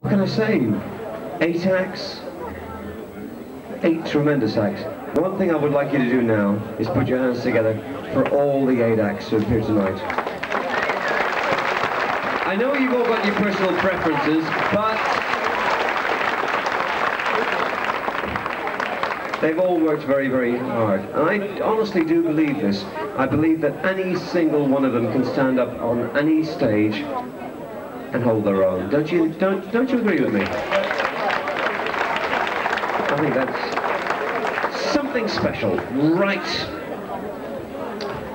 What can I say? 8 acts, 8 tremendous acts. One thing I would like you to do now is put your hands together for all the 8 acts who appear tonight. I know you've all got your personal preferences, but they've all worked very, very hard. And I honestly do believe this. I believe that any single one of them can stand up on any stage and hold their own. Don't you agree with me? I think that's something special. Right.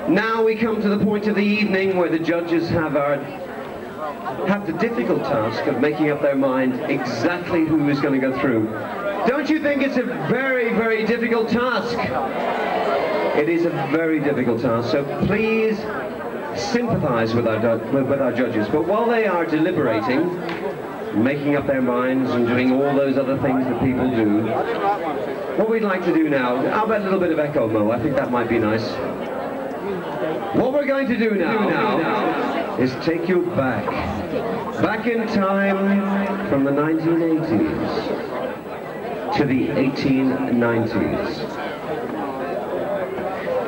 Now we come to the point of the evening where the judges have the difficult task of making up their mind exactly who is going to go through. Don't you think it's a very, very difficult task? It is a very difficult task, so please sympathize with our judges. But while they are deliberating, making up their minds and doing all those other things that people do, what we'd like to do now, how about a little bit of echo, Mo? I think that might be nice. What we're going to do now is take you back in time from the 1980s to the 1890s.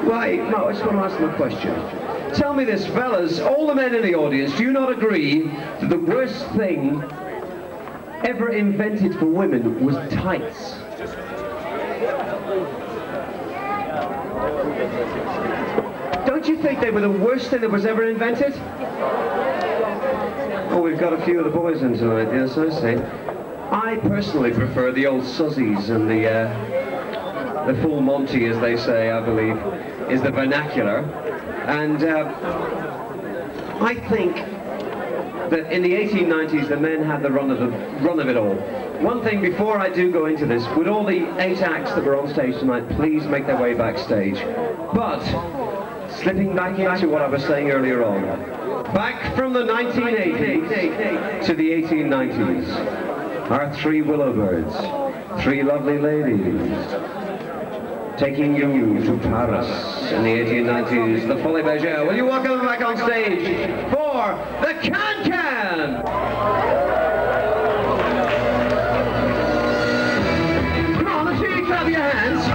Right, Mo, I just want to ask them a question. Tell me this, fellas, all the men in the audience, do you not agree that the worst thing ever invented for women was tights? Don't you think they were the worst thing that was ever invented? Oh, we've got a few of the boys in tonight, yes, I see. I personally prefer the old suzzies and the full Monty, as they say, I believe, is the vernacular. And I think that in the 1890s, the men had the run of it all. One thing, before I do go into this, would all the 8 acts that were on stage tonight please make their way backstage? But, slipping back into what I was saying earlier on, back from the 1980s to the 1890s, are 3 willow birds, 3 lovely ladies, taking you to Paris in the 1890s, the Folie Bergère. Will you welcome them back on stage for the Can-Can? Come on, let's hear you clap your hands.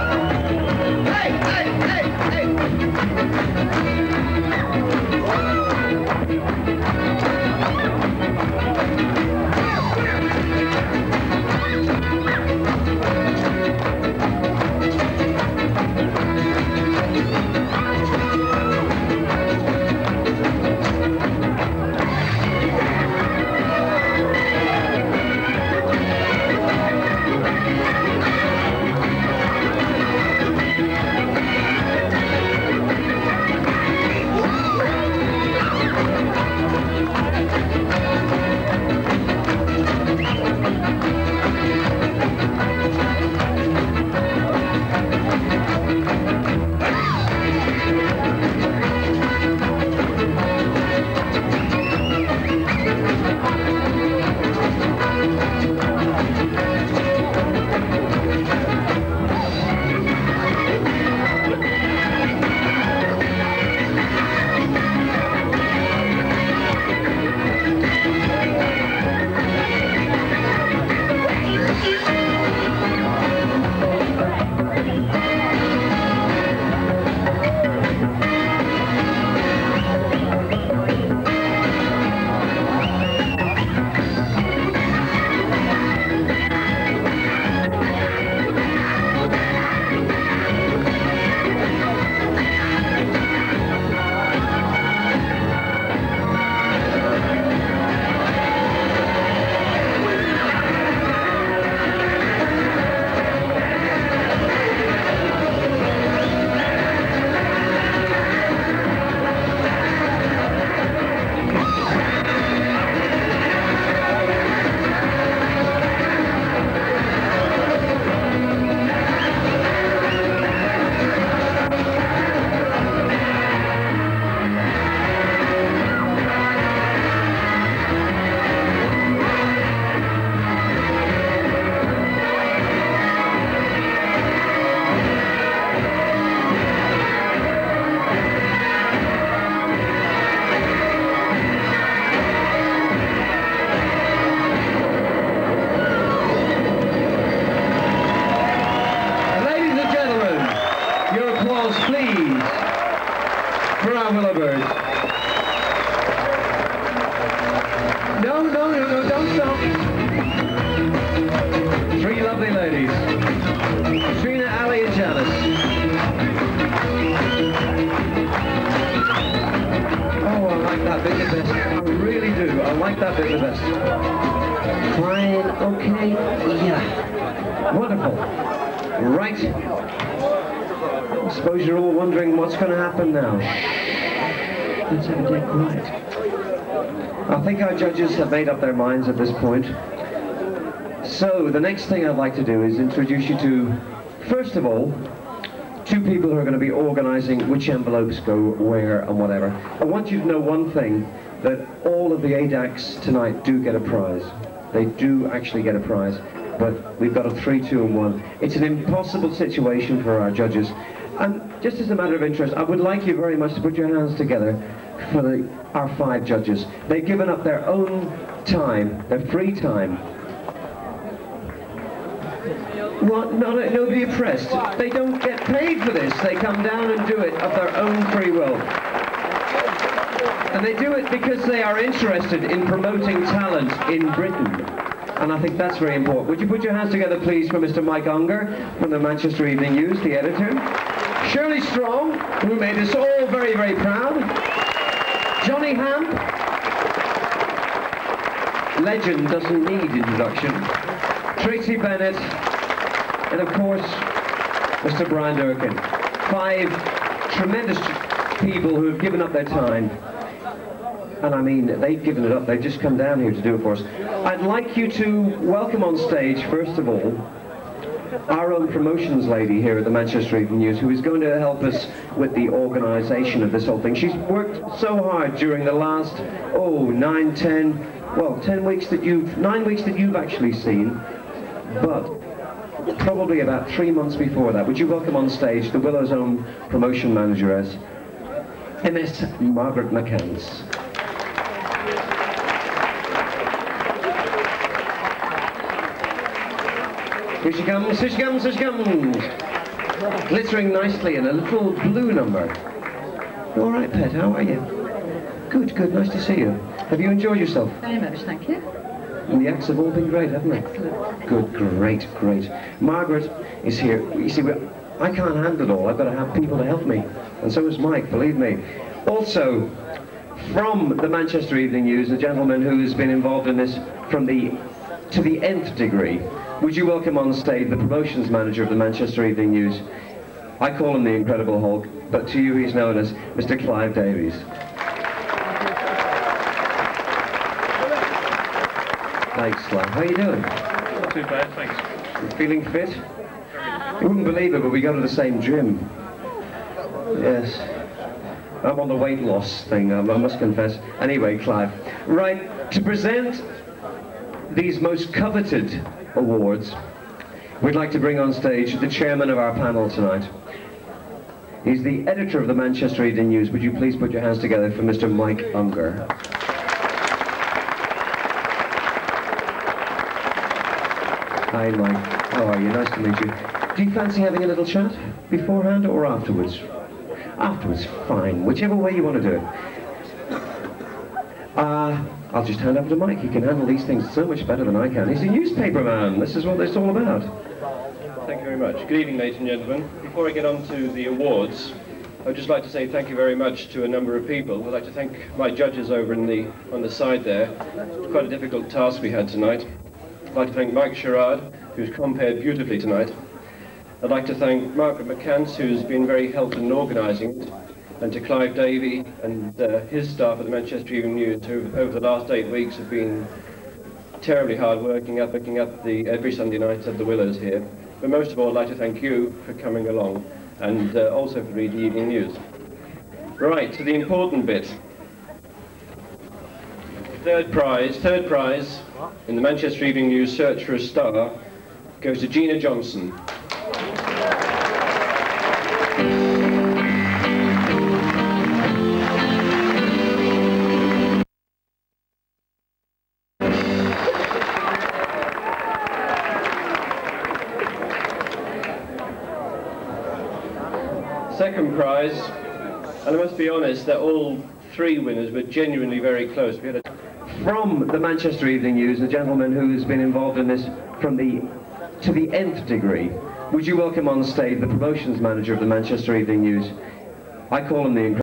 Hey, hey, hey, hey. no, don't stop. Three lovely ladies. Katrina, Ali and Janice. Oh, I like that bit the best. I really do. I like that bit the best. Fine, okay, yeah. Wonderful. Right. I suppose you're all wondering what's going to happen now. Let's have a dead quiet. I think our judges have made up their minds at this point. So the next thing I'd like to do is introduce you to, first of all, two people who are going to be organising which envelopes go where and whatever. I want you to know one thing, that all of the 8 acts tonight do get a prize. They do actually get a prize, but we've got a 3, 2 and 1. It's an impossible situation for our judges. And just as a matter of interest, I would like you very much to put your hands together for our 5 judges. They've given up their own time, their free time. What? Nobody oppressed. They don't get paid for this. They come down and do it of their own free will. And they do it because they are interested in promoting talent in Britain. And I think that's very important. Would you put your hands together, please, for Mr. Mike Unger from the Manchester Evening News, the editor. Shirley Strong, who made us all very, very proud. Johnny Hamp. Legend doesn't need introduction. Tracy Bennett. And of course, Mr. Brian Durkin. 5 tremendous people who have given up their time. And I mean, they've given it up. They've just come down here to do it for us. I'd like you to welcome on stage, first of all, our own promotions lady here at the Manchester Evening News, who is going to help us with the organisation of this whole thing. She's worked so hard during the last, 9, 10, well, 10 weeks that 9 weeks that you've actually seen, but probably about 3 months before that. Would you welcome on stage the Willow's own promotion manageress, MS Margaret McCann. Here she comes, here she comes, here she comes. Glittering nicely in a little blue number. You all right, pet? How are you? Good, good. Nice to see you. Have you enjoyed yourself? Very much, thank you. And the acts have all been great, haven't they? Excellent. Good, great, great. Margaret is here. You see, I can't handle it all. I've got to have people to help me. And so is Mike, believe me. Also, from the Manchester Evening News, a gentleman who has been involved in this to the nth degree. Would you welcome on stage the promotions manager of the Manchester Evening News? I call him the Incredible Hulk, but to you he's known as Mr. Clive Davies. Thanks, Clive. How are you doing? Not too bad, thanks. You feeling fit? You wouldn't believe it, but we go to the same gym. Yes. I'm on the weight loss thing, I must confess. Anyway, Clive. Right, to present these most coveted awards, we'd like to bring on stage the chairman of our panel tonight. He's the editor of the Manchester Evening News. Would you please put your hands together for Mr. Mike Unger. Hi Mike, how are you? Nice to meet you. Do you fancy having a little chat beforehand or afterwards? Afterwards, fine. Whichever way you want to do it. I'll just hand over to Mike. He can handle these things so much better than I can. He's a newspaper man. This is what it's all about. Thank you very much. Good evening, ladies and gentlemen. Before I get on to the awards, I'd just like to say thank you very much to a number of people. I'd like to thank my judges over on the side there. It's quite a difficult task we had tonight. I'd like to thank Mike Sherrard, who's compared beautifully tonight. I'd like to thank Margaret McCann, who's been very helpful in organising it, and to Clive Davey and his staff at the Manchester Evening News, who over the last 8 weeks have been terribly hard working at looking at every Sunday night at the Willows here. But most of all, I'd like to thank you for coming along, and also for reading the Evening News. Right, to the important bit. Third prize in the Manchester Evening News Search for a Star goes to Gina Johnson. Second prize, and I must be honest that all 3 winners were genuinely very close. We had from the Manchester Evening News, a gentleman who has been involved in this from to the nth degree. Would you welcome on stage the promotions manager of the Manchester Evening News? I call him the incredible.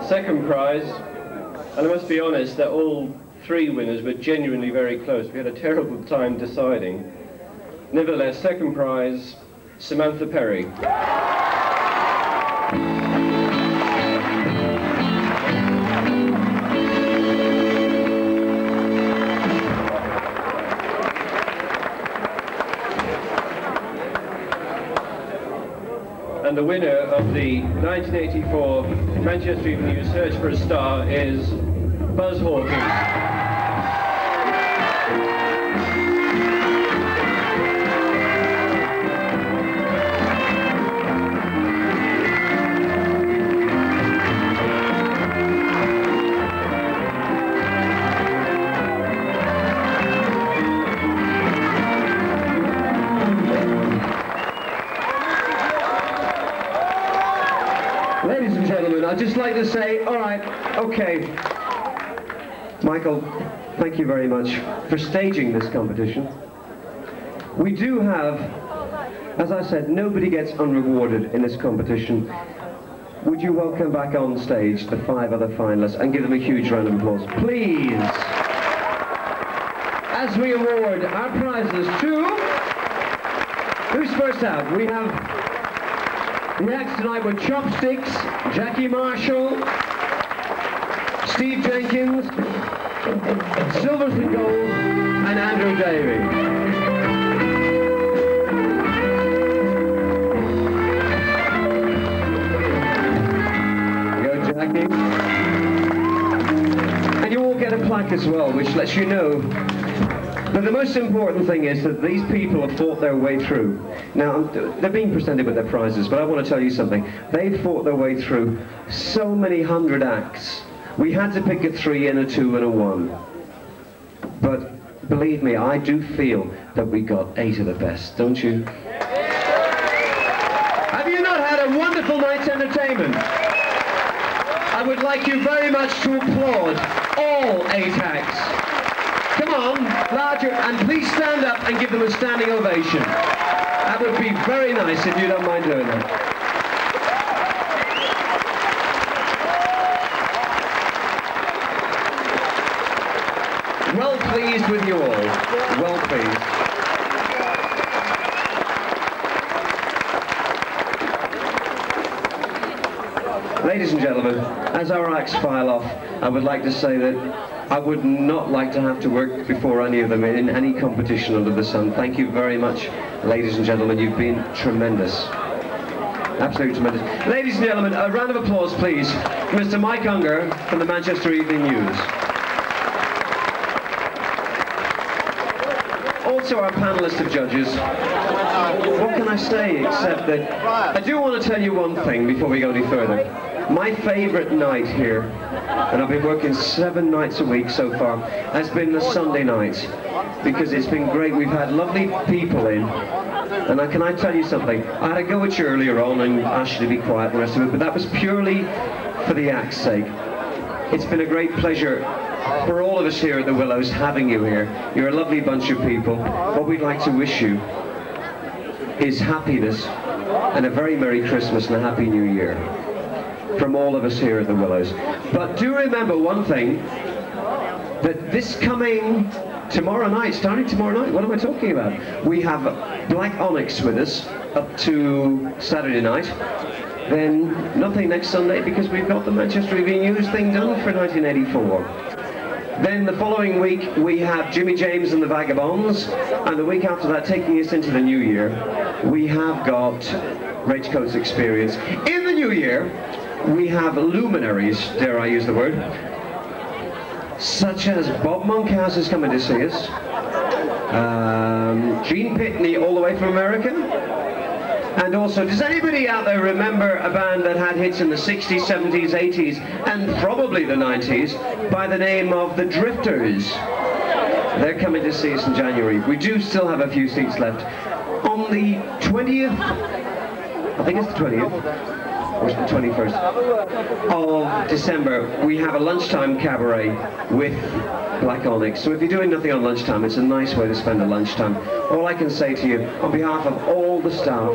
Second prize, and I must be honest that all three winners were genuinely very close. We had a terrible time deciding. Nevertheless, second prize, Samantha Perry. And the winner of the 1984 Manchester Evening News Search for a Star is Buzz Hawkins. Ladies and gentlemen, I'd just like to say, all right, okay, Michael, thank you very much for staging this competition. We do have, as I said, nobody gets unrewarded in this competition. Would you welcome back on stage the 5 other finalists and give them a huge round of applause, please? As we award our prizes to, who's first out? We have the acts tonight were Chopsticks, Jackie Marshall, Steve Jenkins, Silvers and Gold, and Andrew Davey. Go, Jackie. And you all get a plaque as well, which lets you know. But the most important thing is that these people have fought their way through. Now, they're being presented with their prizes, but I want to tell you something. They've fought their way through so many hundred acts. We had to pick a 3 and a 2 and a 1. But believe me, I do feel that we got 8 of the best, don't you? Have you not had a wonderful night's entertainment? I would like you very much to applaud all 8 acts. Come on, larger, and please stand up and give them a standing ovation. That would be very nice if you don't mind doing that. Well pleased with you all. Well pleased. Ladies and gentlemen, as our acts file off, I would like to say that I would not like to have to work before any of them in any competition under the sun. Thank you very much, ladies and gentlemen. You've been tremendous. Absolutely tremendous. Ladies and gentlemen, a round of applause, please, for Mr. Mike Unger from the Manchester Evening News. Also our panel list of judges. What can I say except that I do want to tell you one thing before we go any further. My favourite night here, and I've been working 7 nights a week so far, has been the Sunday nights, because it's been great. We've had lovely people in, and can I tell you something? I had a go at you earlier on and asked you to be quiet and the rest of it, but that was purely for the act's sake. It's been a great pleasure for all of us here at the Willows having you here. You're a lovely bunch of people. What we'd like to wish you is happiness and a very Merry Christmas and a Happy New Year from all of us here at the Willows. But do remember one thing, that this coming tomorrow night, starting tomorrow night, what am I talking about? We have Black Onyx with us up to Saturday night. Then nothing next Sunday because we've got the Manchester Evening News thing done for 1984. Then the following week we have Jimmy James and the Vagabonds, and the week after that, taking us into the new year, we have got Ragecoat's Experience. In the new year, we have luminaries, dare I use the word, such as Bob Monkhouse is coming to see us, Gene Pitney all the way from America, and also, does anybody out there remember a band that had hits in the 60s, 70s, 80s, and probably the 90s, by the name of the Drifters? They're coming to see us in January. We do still have a few seats left. On the 20th, I think it's the 20th, or the 21st of December, we have a lunchtime cabaret with Black Onyx. So if you're doing nothing on lunchtime, it's a nice way to spend the lunchtime. All I can say to you, on behalf of all the staff,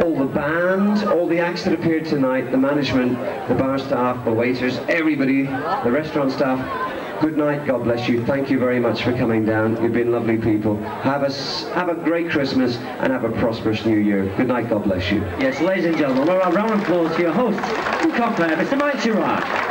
all the band, all the acts that appeared tonight, the management, the bar staff, the waiters, everybody, the restaurant staff, good night, God bless you. Thank you very much for coming down. You've been lovely people. Have a great Christmas and have a prosperous New Year. Good night, God bless you. Yes, ladies and gentlemen, a round of applause for your host and cocktail, Mr. Mike Girard.